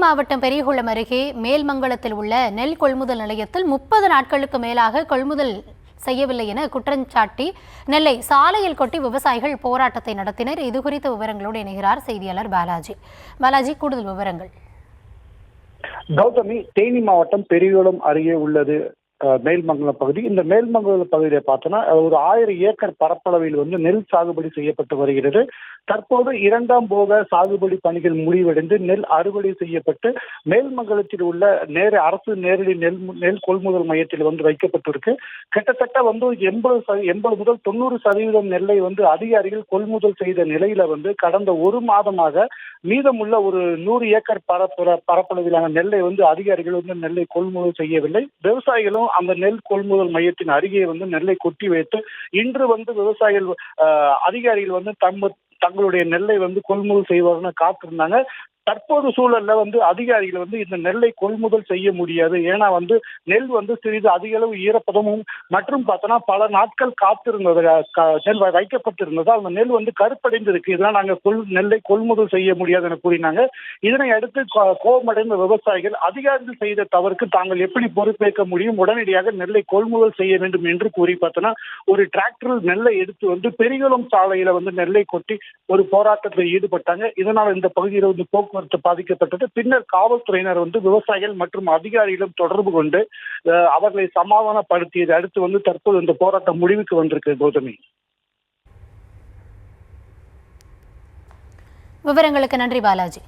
மாவட்டம் பெரியகுளம் அருகே மேல்மங்கலத்தில் உள்ள நெல் கொள்முதல் நிலையத்தில் 30 நாட்களுக்கு மேலாக கொள்முதல் செய்யவில்லை என குற்றஞ்சாட்டி நெல்லை சாலையில் கொட்டி விவசாயிகள் போராட்டத்தை நடத்தினர். இதுகுறித்த விவரங்களோடு இணைகிறார் செய்தியாளர் பாலாஜி. கூடுதல் விவரங்கள். கௌதமி, தேனி மாவட்டம் பெரியகுளம் அருகே உள்ளது மேல்மங்கலம் பகுதி. இந்த மேல்மங்கலம் பகுதியை பார்த்தோன்னா ஒரு 1000 ஏக்கர் பரப்பளவில் நெல் சாகுபடி செய்யப்பட்டு வருகிறது. தற்போது 2ஆம் போக சாகுபடி பணிகள் முடிவடைந்து நெல் அறுவடை செய்யப்பட்டு மேல்மங்கலத்தில் உள்ள அரசு நேரடி நெல் கொள்முதல் மையத்தில் வைக்கப்பட்டிருக்கு. கிட்டத்தட்ட 80 முதல் 90% நெல்லை அதிகாரிகள் கொள்முதல் செய்த நிலையில கடந்த ஒரு மாதமாக மீதமுள்ள ஒரு 100 ஏக்கர் பரப்பளவிலான நெல்லை அதிகாரிகள் நெல்லை கொள்முதல் செய்யவில்லை. விவசாயிகளும் அந்த நெல் கொள்முதல் மையத்தின் அருகே நெல்லை கொட்டி வைத்து இன்று விவசாயிகள் அதிகாரிகள் தங்களுடைய நெல்லை கொள்முதல் செய்வார்னு காத்திருந்தாங்க. தற்போது சூழல்ல அதிகாரிகள் இந்த நெல்லை கொள்முதல் செய்ய முடியாது. ஏன்னா நெல் சிறிது அதிக அளவு ஈரப்பதமும் மற்றும் பார்த்தோன்னா பல நாட்கள் நெல் வைக்கப்பட்டிருந்ததால் அந்த நெல் கருப்படைந்திருக்கு. இதெல்லாம் நாங்கள் நெல்லை கொள்முதல் செய்ய முடியாது என கூறினாங்க. இதனை அடுத்து கோபமடைந்த விவசாயிகள் அதிகாரிகள் செய்த தவறுக்கு தாங்கள் எப்படி பொறுப்பேற்க முடியும், உடனடியாக நெல்லை கொள்முதல் செய்ய வேண்டும் என்று கூறி பார்த்தோன்னா ஒரு டிராக்டரில் நெல்லை எடுத்து பெரியகுளம் சாலையில நெல்லை கொட்டி ஒரு போராட்டத்தில் ஈடுபட்டாங்க. இதனால் இந்த பகுதியில் போக்குவரத்து பாதிக்கப்பட்டது. பின்னர் காவல்துறையினர் விவசாயிகள் மற்றும் அதிகாரிகளும் தொடர்பு கொண்டு அவர்களை சமாதானப்படுத்தியதை அடுத்து தற்போது இந்த போராட்டம் முடிவுக்கு வந்திருக்கு. கௌதமி, விவரங்களுக்கு நன்றி பாலாஜி.